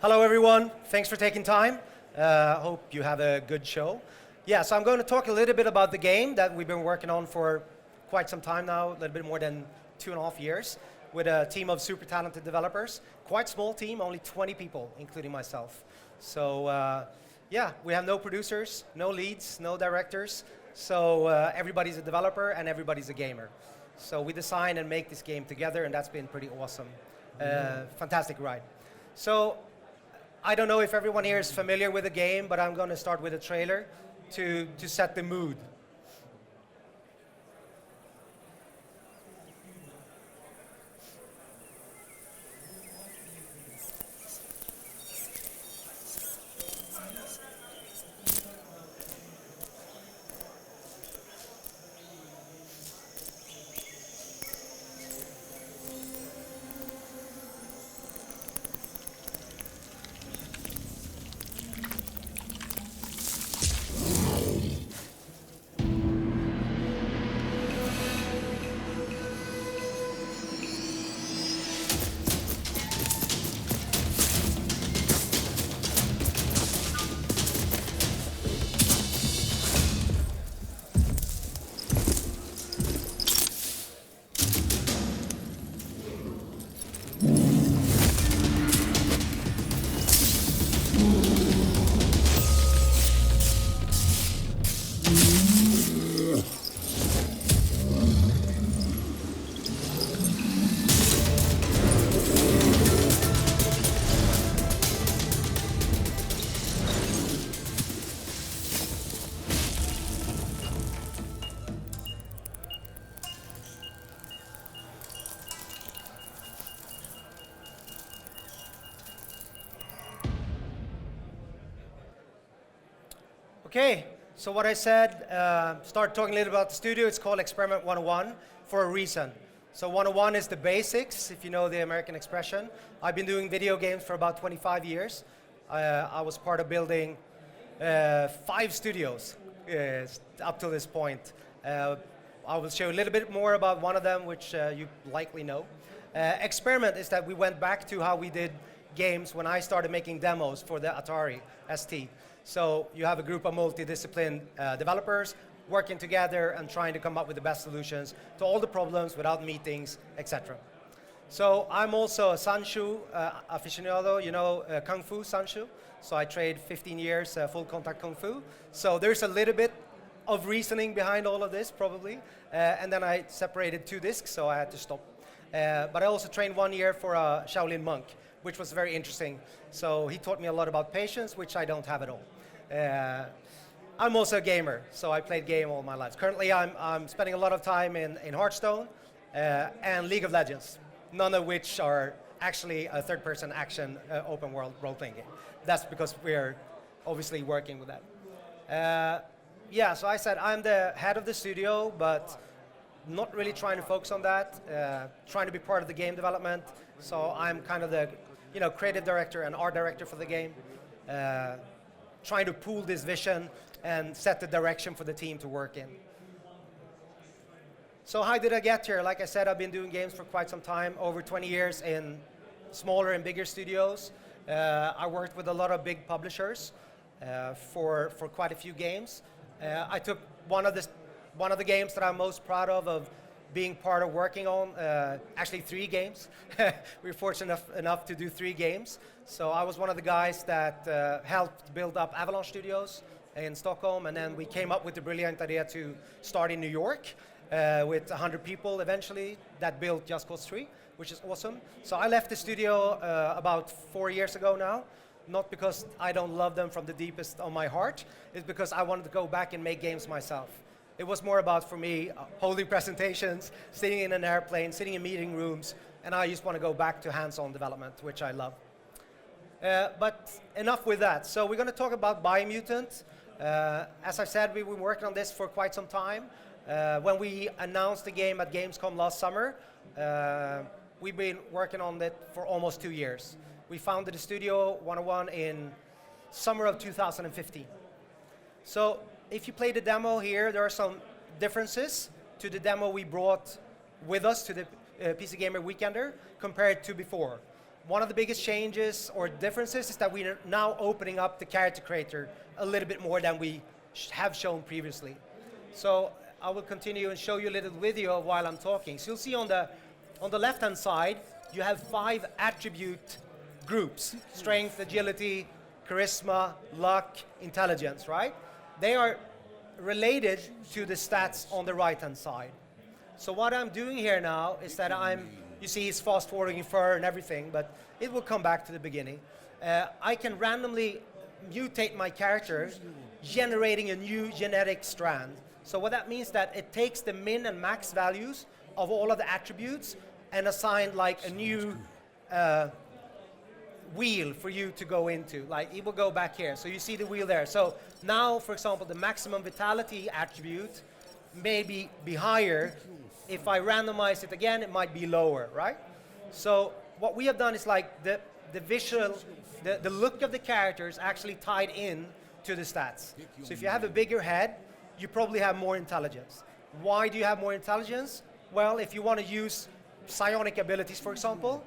Hello, everyone. Thanks for taking time. Hope you have a good show. Yeah, so I'm going to talk a little bit about the game that we've been working on for quite some time now, a little bit more than 2.5 years, with a team of super talented developers. Quite small team, only 20 people, including myself. So yeah, we have no producers, no leads, no directors. So everybody's a developer and everybody's a gamer. So we design and make this game together, and that's been pretty awesome. Fantastic ride. So I don't know if everyone here is familiar with the game, but I'm going to start with a trailer to set the mood. Okay, so what I said, start talking a little about the studio. It's called Experiment 101 for a reason. So 101 is the basics, if you know the American expression. I've been doing video games for about 25 years. I was part of building 5 studios up to this point. I will show you a little bit more about one of them, which you likely know. Experiment is that we went back to how we did games when I started making demos for the Atari ST. So you have a group of multidisciplined developers working together and trying to come up with the best solutions to all the problems without meetings, etc. So I'm also a Sanshu aficionado, you know, Kung Fu Sanshu. So I trained 15 years full contact Kung Fu. So there's a little bit of reasoning behind all of this, probably. And then I separated 2 discs, so I had to stop. But I also trained 1 year for a Shaolin monk, which was very interesting. So he taught me a lot about patience, which I don't have at all. I'm also a gamer, so I played game all my life. Currently, I'm spending a lot of time in Hearthstone and League of Legends, none of which are actually a third-person action open world role-playing game. That's because we're obviously working with that. Yeah, so I said I'm the head of the studio, but not really trying to focus on that, trying to be part of the game development. So I'm kind of the creative director and art director for the game, trying to pool this vision and set the direction for the team to work in. So how did I get here? Like I said, I've been doing games for quite some time, over 20 years in smaller and bigger studios. I worked with a lot of big publishers for quite a few games. I took one of the games that I'm most proud of being part of working on, actually 3 games. We were fortunate enough to do 3 games. So I was one of the guys that helped build up Avalanche Studios in Stockholm, and then we came up with the brilliant idea to start in New York with 100 people eventually that built Just Cause 3, which is awesome. So I left the studio about 4 years ago now, not because I don't love them from the deepest of my heart, it's because I wanted to go back and make games myself. It was more about, for me, holding presentations, sitting in an airplane, sitting in meeting rooms, and I just want to go back to hands-on development, which I love. But enough with that. So we're going to talk about Biomutant. As I said, we've been working on this for quite some time. When we announced the game at Gamescom last summer, we've been working on it for almost 2 years. We founded the Studio 101 in summer of 2015. So if you play the demo here, there are some differences to the demo we brought with us to the PC Gamer Weekender compared to before. One of the biggest changes or differences is that we are now opening up the character creator a little bit more than we have shown previously. So I will continue and show you a little video while I'm talking. So you'll see on the left-hand side, you have 5 attribute groups: strength, agility, charisma, luck, intelligence, right? They are related to the stats on the right-hand side. So what I'm doing here now is that you see it's fast-forwarding fur and everything, but it will come back to the beginning. I can randomly mutate my character, generating a new genetic strand. So what that means that it takes the min and max values of all of the attributes and assign like a new wheel for you to go into. Like it will go back here. So you see the wheel there. So now, for example, the maximum vitality attribute may be higher. If I randomize it again, it might be lower, right? So what we have done is like the visual, the look of the character is actually tied in to the stats. So if you have a bigger head, you probably have more intelligence. Why do you have more intelligence? Well, if you want to use psionic abilities, for example,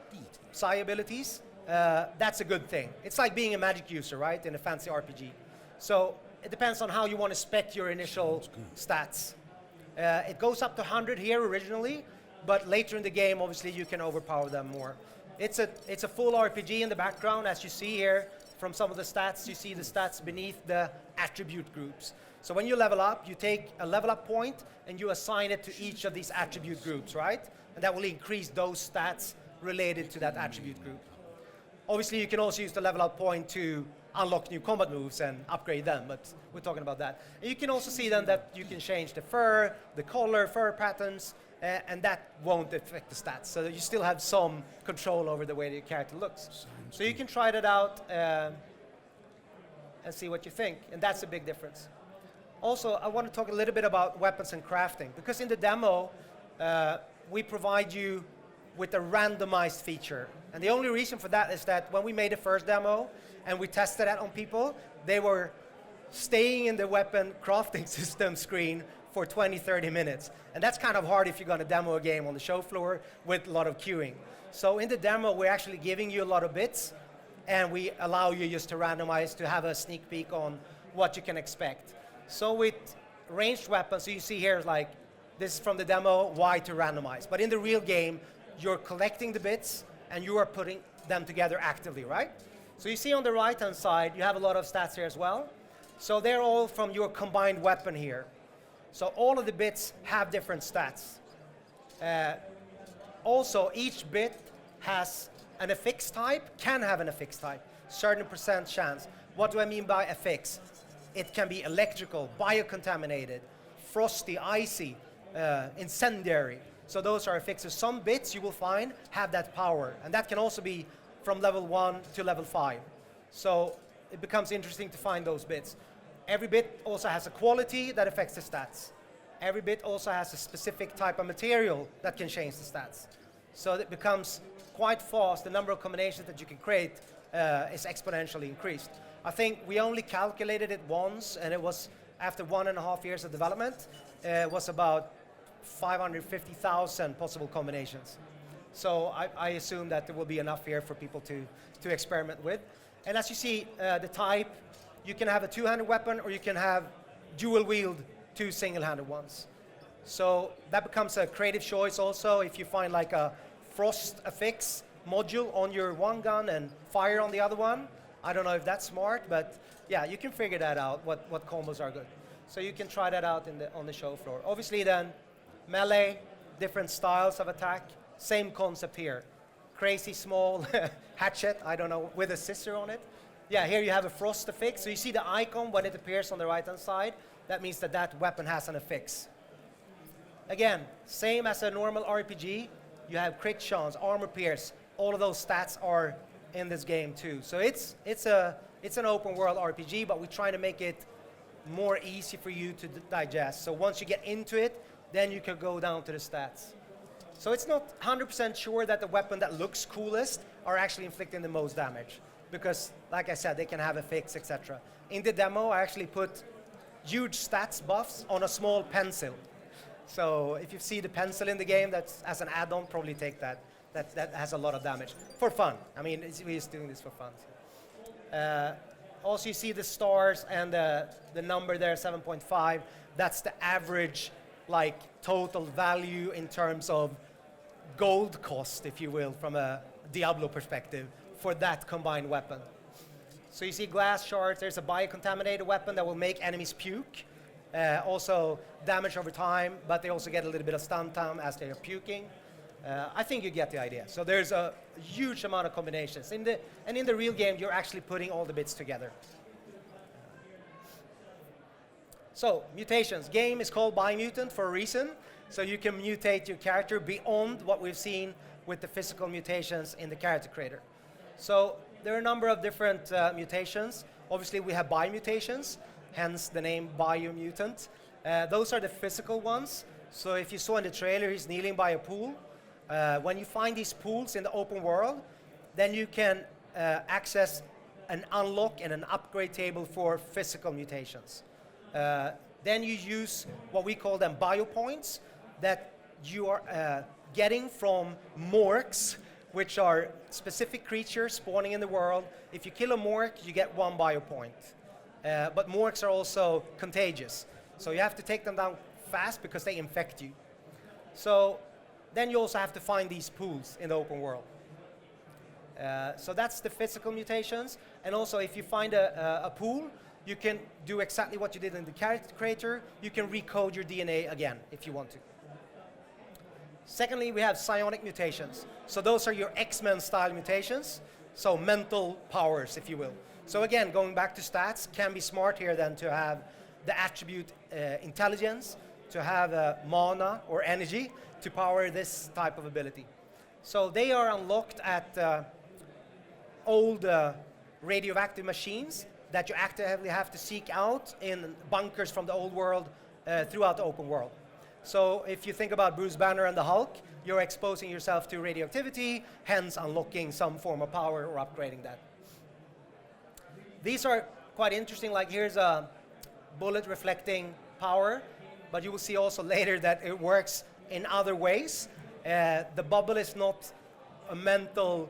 psi abilities, that's a good thing. It's like being a magic user, right, in a fancy RPG. So it depends on how you want to spec your initial stats. It goes up to 100 here originally, but later in the game, obviously, you can overpower them more. It's a full RPG in the background, as you see here. From some of the stats, you see the stats beneath the attribute groups. So when you level up, you take a level up point and you assign it to each of these attribute groups, right? And that will increase those stats related to that attribute group. Obviously, you can also use the level up point to unlock new combat moves and upgrade them, but we're talking about that. And you can also see then that you can change the fur, the color, fur patterns, and that won't affect the stats. So you still have some control over the way the character looks. So you can try that out and see what you think, and that's a big difference. Also, I want to talk a little bit about weapons and crafting, because in the demo, we provide you with a randomized feature. And the only reason for that is that when we made the first demo and we tested that on people, they were staying in the weapon crafting system screen for 20, 30 minutes. And that's kind of hard if you're going to demo a game on the show floor with a lot of queuing. So in the demo, we're actually giving you a lot of bits, and we allow you just to randomize to have a sneak peek on what you can expect. So with ranged weapons, so you see here, like, this is from the demo, why to randomize. But in the real game, you're collecting the bits, and you are putting them together actively, right? So you see on the right-hand side, you have a lot of stats here as well. So they're all from your combined weapon here. So all of the bits have different stats. Also, each bit has an affix type, can have an affix type, certain % chance. What do I mean by affix? It can be electrical, biocontaminated, frosty, icy, incendiary. So those are affixes. Some bits you will find have that power, and that can also be from level 1 to level 5. So it becomes interesting to find those bits. Every bit also has a quality that affects the stats. Every bit also has a specific type of material that can change the stats. So it becomes quite fast. The number of combinations that you can create is exponentially increased. I think we only calculated it once, and it was after 1.5 years of development. It was about 550,000 possible combinations. So I assume that there will be enough here for people to experiment with. And as you see, the type, you can have a two-handed weapon, or you can have dual-wield 2 single-handed ones. So that becomes a creative choice also. If you find like a frost affix module on your one gun and fire on the other one, I don't know if that's smart, but yeah, you can figure that out, what combos are good. So you can try that out on the show floor. Obviously then, melee, different styles of attack, same concept here. Crazy small hatchet, I don't know, with a scissor on it. Yeah, here you have a frost affix. So you see the icon when it appears on the right-hand side. That means that that weapon has an affix. Again, same as a normal RPG. You have crit chance, armor pierce. All of those stats are in this game too. So it's an open world RPG, but we're trying to make it more easy for you to digest. So once you get into it, then you can go down to the stats. So it's not 100% sure that the weapon that looks coolest are actually inflicting the most damage, because, like I said, they can have affix, etc. In the demo, I actually put huge stats buffs on a small pencil. So if you see the pencil in the game, that's as an add-on, probably take that. that has a lot of damage for fun. I mean, we're just doing this for fun. Also, you see the stars and the number there, 7.5. That's the average, like, total value in terms of gold cost, if you will, from a Diablo perspective for that combined weapon. So you see glass shards. There's a biocontaminated weapon that will make enemies puke. Also damage over time, but they also get a little bit of stun time as they are puking. I think you get the idea. So there's a huge amount of combinations. In the real game, you're actually putting all the bits together. So mutations. Game is called Biomutant for a reason. So you can mutate your character beyond what we've seen with the physical mutations in the character creator. So there are a number of different mutations. Obviously, we have biomutations, hence the name Biomutant. Those are the physical ones. So if you saw in the trailer, he's kneeling by a pool. When you find these pools in the open world, then you can access an unlock and an upgrade table for physical mutations. Then you use what we call them biopoints that you are getting from morks, which are specific creatures spawning in the world. If you kill a mork, you get 1 biopoint. But morks are also contagious. So you have to take them down fast because they infect you. So then you also have to find these pools in the open world. So that's the physical mutations. And also if you find a pool, you can do exactly what you did in the character creator. You can recode your DNA again if you want to. Secondly, we have psionic mutations. So those are your X-Men style mutations. So mental powers, if you will. So again, going back to stats, can be smart here then to have the attribute intelligence, to have mana or energy to power this type of ability. So they are unlocked at old radioactive machines that you actively have to seek out in bunkers from the old world throughout the open world. So if you think about Bruce Banner and the Hulk, you're exposing yourself to radioactivity, hence unlocking some form of power or upgrading that. These are quite interesting, like here's a bullet reflecting power, but you will see also later that it works in other ways. The bubble is not a mental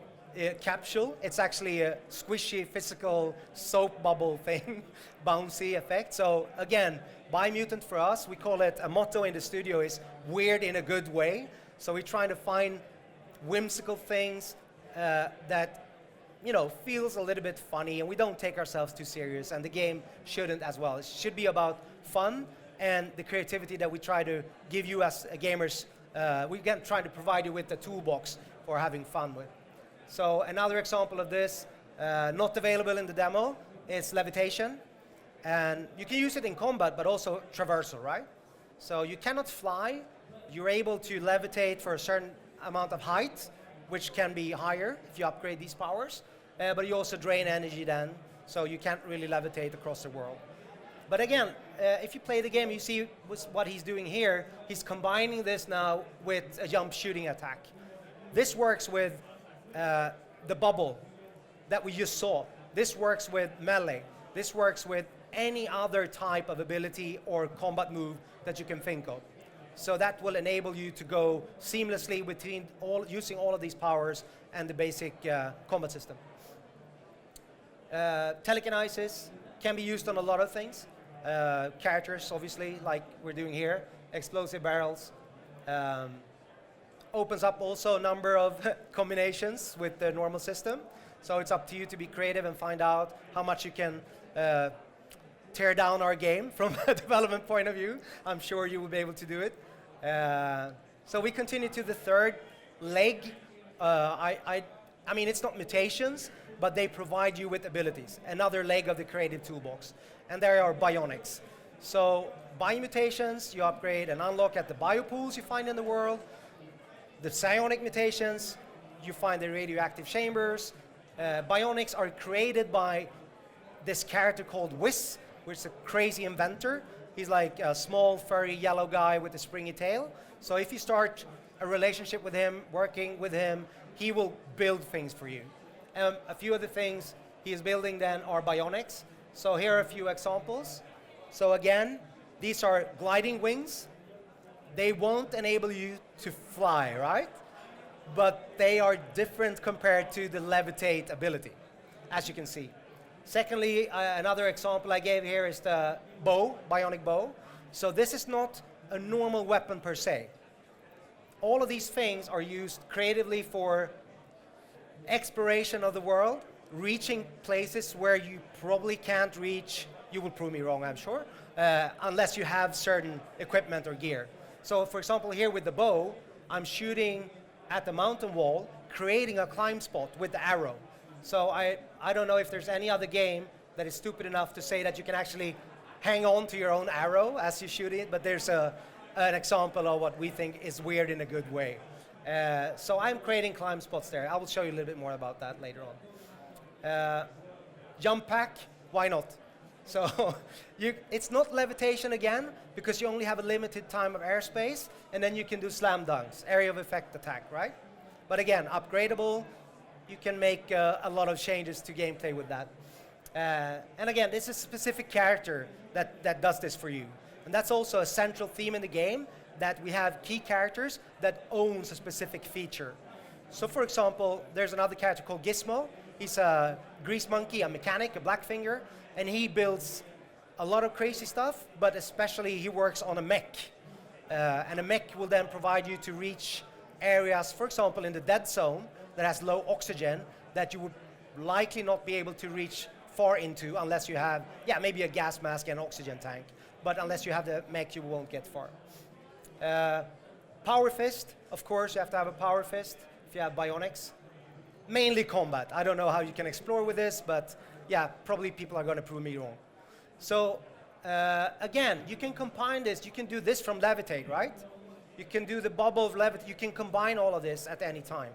capsule, it's actually a squishy physical soap bubble thing, bouncy effect. So again, Biomutant for us, we call it, a motto in the studio is weird in a good way. So we're trying to find whimsical things that, you know, feels a little bit funny, and we don't take ourselves too serious, and the game shouldn't as well. It should be about fun and the creativity that we try to give you as gamers. We again try to provide you with the toolbox for having fun with. So another example of this, not available in the demo, is Levitation. And you can use it in combat, but also traversal, right? So you cannot fly. You're able to levitate for a certain amount of height, which can be higher if you upgrade these powers. But you also drain energy then, so you can't really levitate across the world. But again, if you play the game, you see what he's doing here. He's combining this now with a jump shooting attack. This works with the bubble that we just saw. This works with melee. This works with any other type of ability or combat move that you can think of. So that will enable you to go seamlessly between using all of these powers and the basic combat system. Telekinesis can be used on a lot of things. Characters, obviously, like we're doing here. Explosive barrels. Opens up also a number of combinations with the normal system. So it's up to you to be creative and find out how much you can tear down our game from a development point of view. I'm sure you will be able to do it. So we continue to the third leg. I mean, it's not mutations, but they provide you with abilities. Another leg of the creative toolbox. And there are bionics. So biomutations, you upgrade and unlock at the biopools you find in the world. The psionic mutations, you find the radioactive chambers. Bionics are created by this character called Whis, which is a crazy inventor. He's like a small, furry, yellow guy with a springy tail. So if you start a relationship with him, working with him, he will build things for you. A few of the things he is building then are bionics. So here are a few examples. So again, these are gliding wings. They won't enable you to fly, right? but they are different compared to the levitate ability, as you can see. Secondly, another example I gave here is the bow, bionic bow. So this is not a normal weapon per se. All of these things are used creatively for exploration of the world, reaching places where you probably can't reach. You will prove me wrong, I'm sure, unless you have certain equipment or gear. So for example, here with the bow, I'm shooting at the mountain wall, creating a climb spot with the arrow. So I don't know if there's any other game that is stupid enough to say that you can actually hang on to your own arrow as you shoot it, but there's an example of what we think is weird in a good way. So I'm creating climb spots there. I will show you a little bit more about that later on. Jump pack, why not? So it's not levitation again, because you only have a limited time of airspace, and then you can do slam dunks, area of effect attack, right? But again, upgradable. You can make a lot of changes to gameplay with that. And again, this is a specific character that does this for you. And that's also a central theme in the game, that we have key characters that owns a specific feature. So for example, there's another character called Gizmo. He's a grease monkey, a mechanic, a blackfinger, and he builds a lot of crazy stuff, but especially he works on a mech. And a mech will then provide you to reach areas, for example, in the dead zone that has low oxygen, that you would likely not be able to reach far into unless you have, maybe a gas mask and oxygen tank. But unless you have the mech, you won't get far. Power fist, of course, you have to have a power fist if you have bionics. Mainly combat. I don't know how you can explore with this, but yeah, probably people are going to prove me wrong. So again, you can combine this. You can do this from levitate, right? You can do the bubble of levitate. You can combine all of this at any time.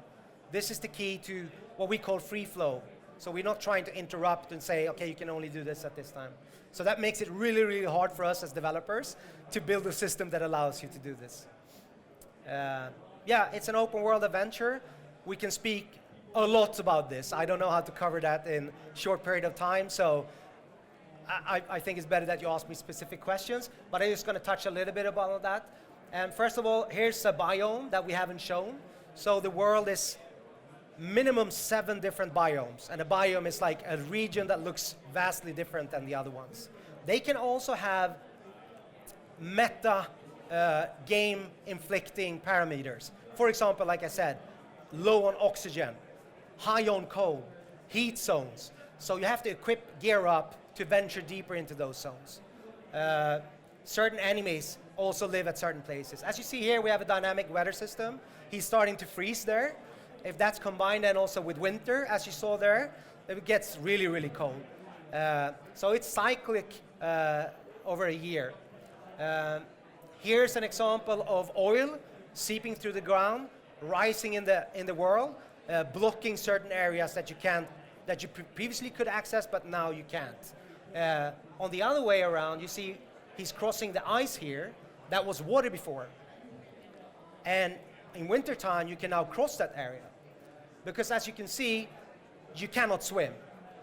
This is the key to what we call free flow. So we're not trying to interrupt and say, okay, you can only do this at this time. So that makes it really, really hard for us as developers to build a system that allows you to do this. It's an open world adventure. We can speak a lot about this. I don't know how to cover that in a short period of time, so I think it's better that you ask me specific questions, but I'm just going to touch a little bit about that. And first of all, here's a biome that we haven't shown. So the world is minimum 7 different biomes, and a biome is like a region that looks vastly different than the other ones. They can also have meta game inflicting parameters. For example, like I said, low on oxygen, high on cold, heat zones. So you have to equip gear up to venture deeper into those zones. Certain enemies also live at certain places. As you see here, we have a dynamic weather system. He's starting to freeze there. If that's combined then also with winter, as you saw there, it gets really, really cold. So it's cyclic over a year. Here's an example of oil seeping through the ground, rising in the world, blocking certain areas that you previously could access, but now you can't. On the other way around, you see he's crossing the ice here. That was water before. And in wintertime, you can now cross that area. Because as you can see, you cannot swim.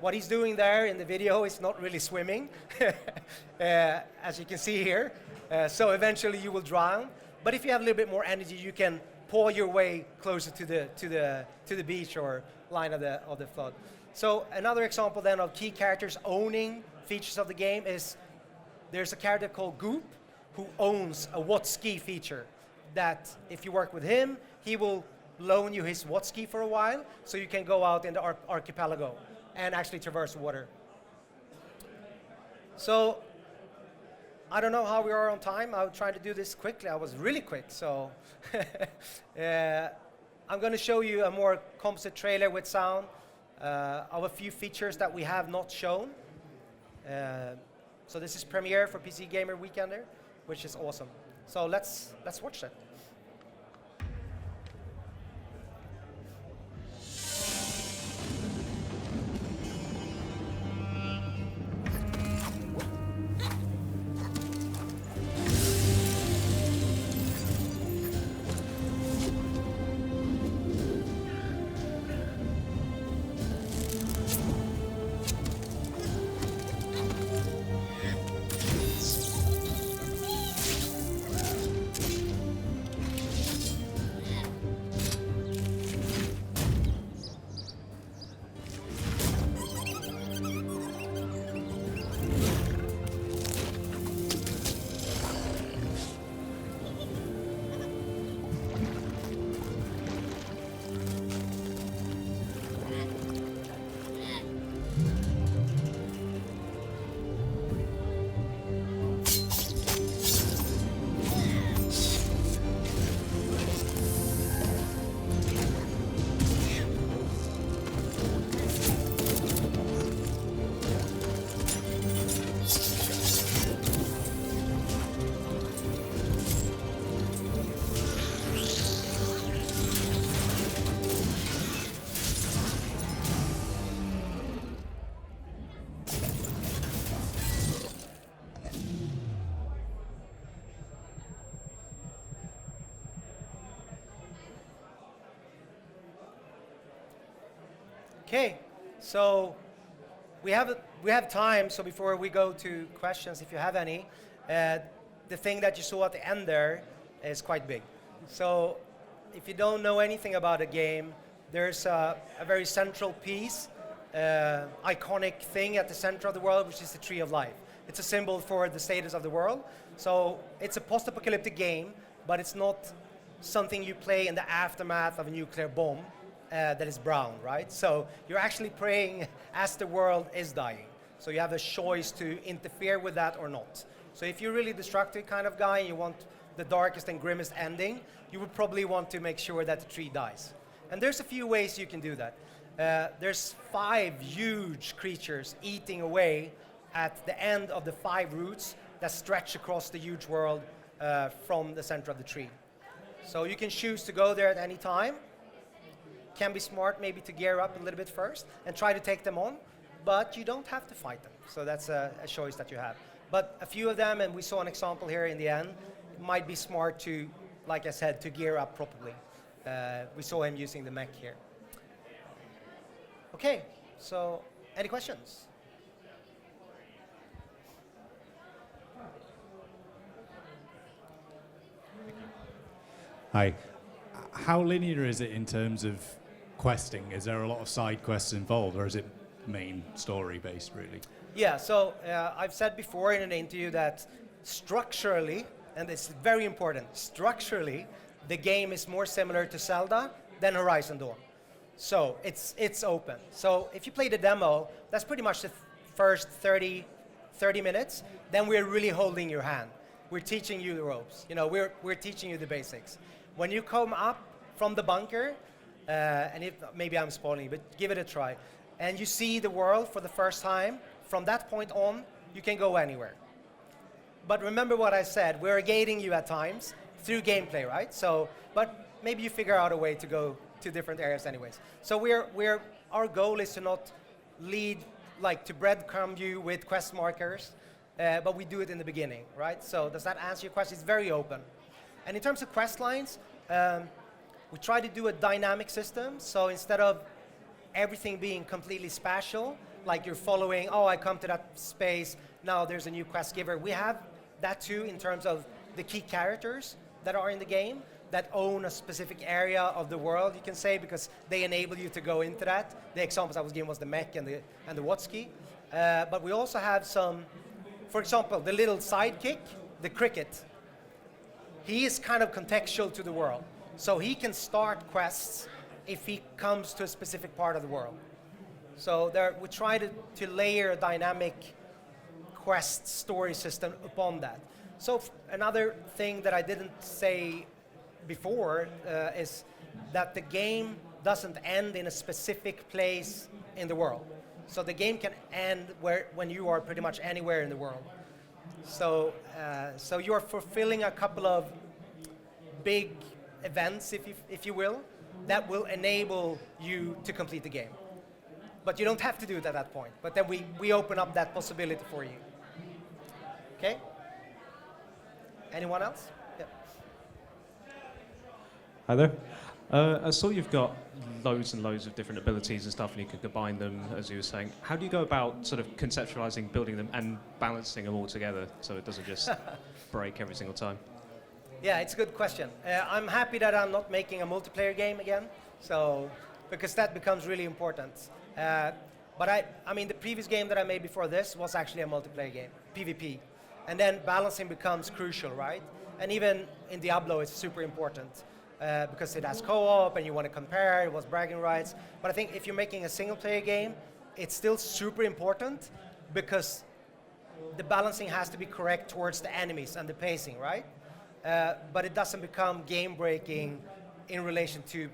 What he's doing there in the video is not really swimming, as you can see here. So eventually you will drown. But if you have a little bit more energy, you can paw your way closer to the beach or line of the flood. So another example then of key characters owning features of the game is there's a character called Goop who owns a what ski feature that if you work with him, he will loan you his what ski for a while so you can go out in the archipelago and actually traverse water. So I don't know how we are on time. I was trying to do this quickly. I was really quick. So I'm going to show you a more composite trailer with sound of a few features that we have not shown. So this is premiere for PC Gamer Weekender, which is awesome. So let's watch that. Okay, so we have time. So before we go to questions, if you have any, the thing that you saw at the end there is quite big. So if you don't know anything about a game, there's a very central piece, iconic thing at the center of the world, which is the Tree of Life. It's a symbol for the status of the world. So it's a post-apocalyptic game, but it's not something you play in the aftermath of a nuclear bomb that is brown, right? So you're actually playing as the world is dying. So you have a choice to interfere with that or not. So if you're really destructive kind of guy and you want the darkest and grimmest ending, you would probably want to make sure that the tree dies. And there's a few ways you can do that. There's 5 huge creatures eating away at the end of the 5 roots that stretch across the huge world from the center of the tree. So you can choose to go there at any time. Can be smart maybe to gear up a little bit first and try to take them on, but you don't have to fight them. So that's a choice that you have. But a few of them, and we saw an example here in the end, it might be smart to, like I said, to gear up properly. We saw him using the mech here. Okay, so any questions? Hi. How linear is it in terms of questing? Is there a lot of side quests involved, or is it main story based, really? Yeah, so I've said before in an interview that structurally, and it's very important, structurally, the game is more similar to Zelda than Horizon Dawn. So it's open. So if you play the demo, that's pretty much the first 30 minutes. Then we're really holding your hand. We're teaching you the ropes. You know, we're teaching you the basics. When you come up from the bunker, and if, maybe I'm spoiling, but give it a try, and you see the world for the first time, from that point on, you can go anywhere. But remember what I said, we're gating you at times through gameplay, right? So, but maybe you figure out a way to go to different areas anyways. So our goal is to not lead, like to breadcrumb you with quest markers, but we do it in the beginning, right? So does that answer your question? It's very open. And in terms of quest lines, we try to do a dynamic system. So instead of everything being completely spatial, like you're following, oh, I come to that space, now there's a new quest giver. We have that too in terms of the key characters that are in the game that own a specific area of the world, you can say, because they enable you to go into that. The examples I was given was the mech and the Watsky. But we also have some, for example, the little sidekick, the cricket. He is kind of contextual to the world. So he can start quests if he comes to a specific part of the world. So we try to layer a dynamic quest story system upon that. So another thing that I didn't say before is that the game doesn't end in a specific place in the world. So the game can end when you are pretty much anywhere in the world. So you are fulfilling a couple of big events, if you will, that will enable you to complete the game. But you don't have to do it at that point. But then we open up that possibility for you. Okay? Anyone else? Yeah. Hi there. I saw you've got loads and loads of different abilities and stuff, and you can combine them, as you were saying. How do you go about sort of conceptualizing, building them, and balancing them all together so it doesn't just break every single time? Yeah, it's a good question. I'm happy that I'm not making a multiplayer game again, so because that becomes really important. But I mean, the previous game that I made before this was actually a multiplayer game, PvP. And then balancing becomes crucial, right? And even in Diablo, it's super important because it has co-op and you want to compare, it was bragging rights. But I think if you're making a single player game, it's still super important because the balancing has to be correct towards the enemies and the pacing, right? But it doesn't become game-breaking in relation to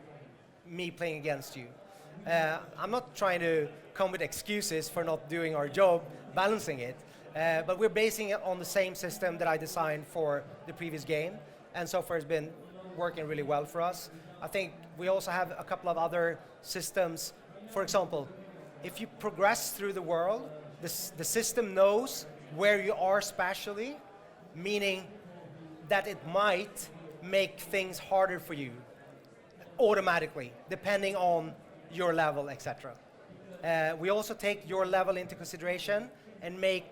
me playing against you. I'm not trying to come with excuses for not doing our job, balancing it, but we're basing it on the same system that I designed for the previous game, and so far it's been working really well for us. I think we also have a couple of other systems. For example, if you progress through the world, the system knows where you are spatially, meaning that it might make things harder for you automatically, depending on your level, etc. We also take your level into consideration and make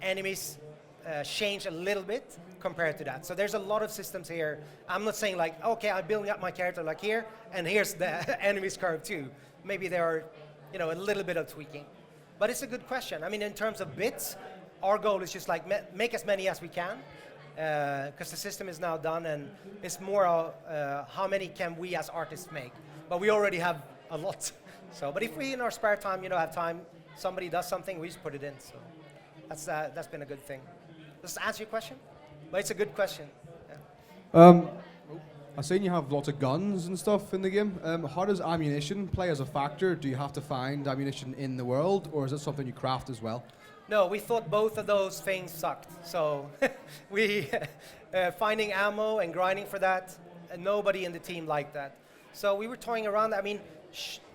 enemies change a little bit compared to that. So there's a lot of systems here. I'm not saying like, okay, I'm building up my character like here, and here's the enemies curve too. Maybe there are, a little bit of tweaking. But it's a good question. I mean, in terms of bits, our goal is just like make as many as we can, because the system is now done, and it's more how many can we as artists make. But we already have a lot. So, but if we in our spare time, have time, somebody does something, we just put it in. So that's been a good thing. Does that answer your question? But it's a good question. Yeah. I've seen you have lots of guns and stuff in the game. How does ammunition play as a factor? Do you have to find ammunition in the world, or is it something you craft as well? No, we thought both of those things sucked. So we finding ammo and grinding for that, and nobody in the team liked that. So we were toying around. I mean,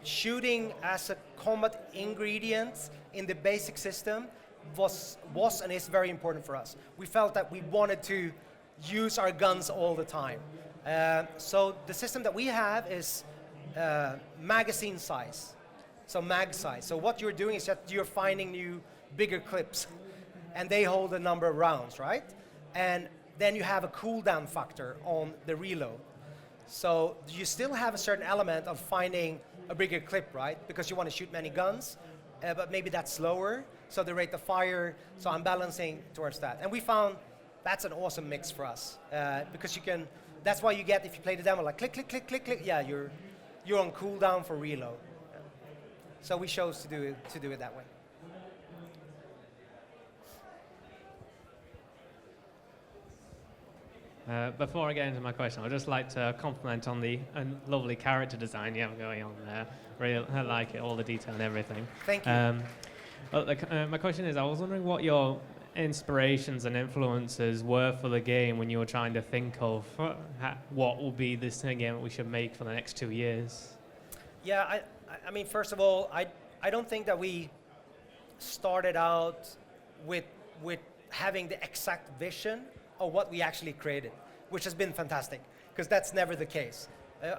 shooting as a combat ingredient in the basic system was and is very important for us. We felt that we wanted to use our guns all the time. So the system that we have is magazine size, so mag size. So what you're doing is that you're finding new, bigger clips, and they hold a number of rounds, right? And then you have a cooldown factor on the reload. So you still have a certain element of finding a bigger clip, right? Because you want to shoot many guns, but maybe that's slower, so the rate of fire, so I'm balancing towards that. And we found that's an awesome mix for us, because you can, that's why you get, if you play the demo, like click, click, click, click, click, yeah, you're on cooldown for reload. Yeah. So we chose to do it that way. Before I get into my question, I'd just like to compliment on the lovely character design you have going on there. Really, I like it, all the detail and everything. Thank you. My question is, I was wondering what your inspirations and influences were for the game when you were trying to think of what will be this game that we should make for the next 2 years. Yeah, I mean, first of all, I don't think that we started out with having the exact vision of what we actually created, which has been fantastic, because that's never the case.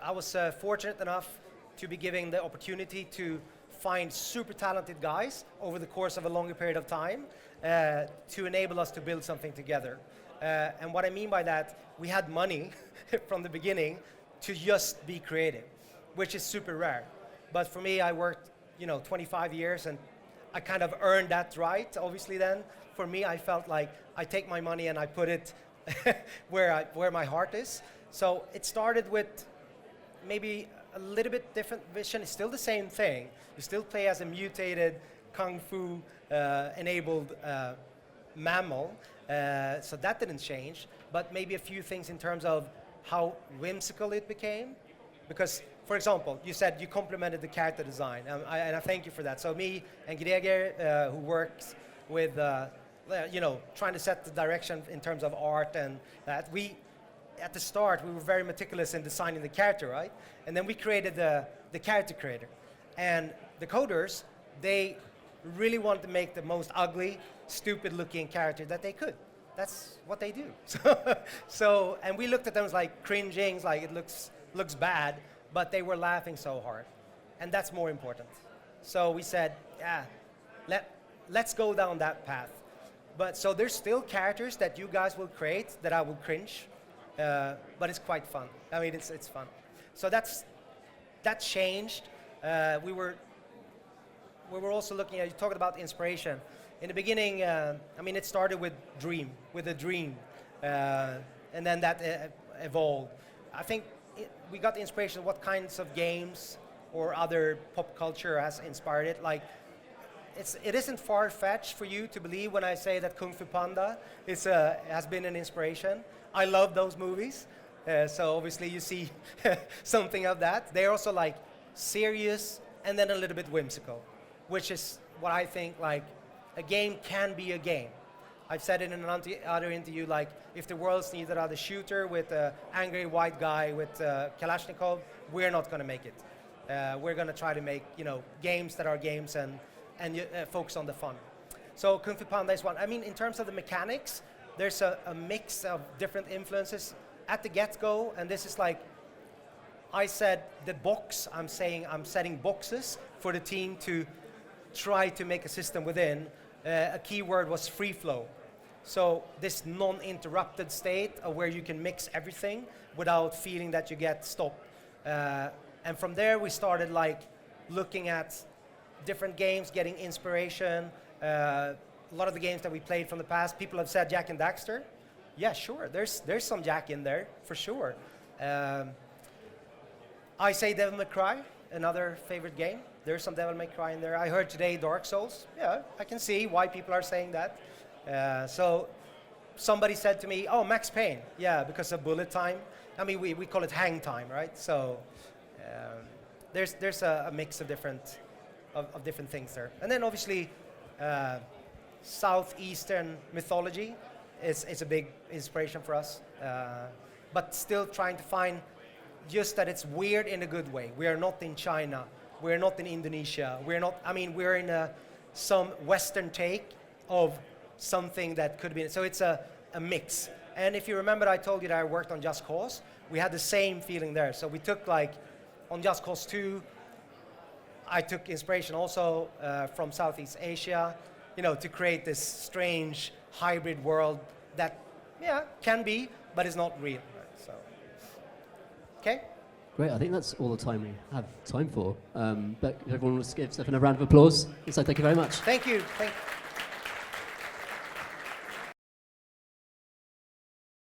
I was fortunate enough to be given the opportunity to find super talented guys over the course of a longer period of time to enable us to build something together. And what I mean by that, we had money from the beginning to just be creative, which is super rare. But for me, I worked 25 years, and I kind of earned that right, obviously then. For me, I felt like I take my money and I put it where my heart is. So it started with maybe a little bit different vision. It's still the same thing. You still play as a mutated kung fu enabled mammal. So that didn't change, but maybe a few things in terms of how whimsical it became. Because, for example, you said you complimented the character design, and I thank you for that. So me and Greger, who works with trying to set the direction in terms of art, and that at the start, we were very meticulous in designing the character, right? And then we created the character creator. And the coders, they really wanted to make the most ugly, stupid-looking character that they could. That's what they do. So, and we looked at them as like cringing, like it looks bad, but they were laughing so hard. And that's more important. So we said, yeah, let's go down that path. But so there's still characters that you guys will create that I will cringe. But it's quite fun. I mean, it's fun. So that changed. We were also looking at, you talked about inspiration. In the beginning, I mean, it started with a dream, and then that evolved. I think we got the inspiration of what kinds of games or other pop culture has inspired it. Like, it isn't far-fetched for you to believe when I say that Kung Fu Panda has been an inspiration. I love those movies, so obviously you see something of that. They're also like serious and then a little bit whimsical, which is what I think, like, a game can be a game. I've said it in another interview, like, if the world's needed another shooter with an angry white guy with Kalashnikov, we're not going to make it. We're going to try to make games that are games and focus on the fun. So Kung Fu Panda is one. I mean, in terms of the mechanics, there's a mix of different influences at the get-go, and this is like, I said the box, I'm saying I'm setting boxes for the team to try to make a system within. A key word was free flow. So this non-interrupted state of where you can mix everything without feeling that you get stopped. And from there we started like looking at different games, getting inspiration. A lot of the games that we played from the past, people have said Jak and Daxter. Yeah, sure, there's some Jak in there, for sure. I say Devil May Cry, another favorite game. There's some Devil May Cry in there. I heard today Dark Souls. Yeah, I can see why people are saying that. So somebody said to me, oh, Max Payne. Yeah, because of bullet time. I mean, we call it hang time, right? So there's a mix of different things there. And then obviously, Southeastern mythology is a big inspiration for us. But still trying to find just that it's weird in a good way. We are not in China. We're not in Indonesia. We're in some Western take of something that could be. So it's a mix. And if you remember, I told you that I worked on Just Cause. We had the same feeling there. So we took on Just Cause 2, I took inspiration also from Southeast Asia, to create this strange hybrid world that, can be, but is not real. Right? So, okay. Great, I think that's all the time we have time for. But everyone wants to give Stefan a round of applause. So thank you very much. Thank you.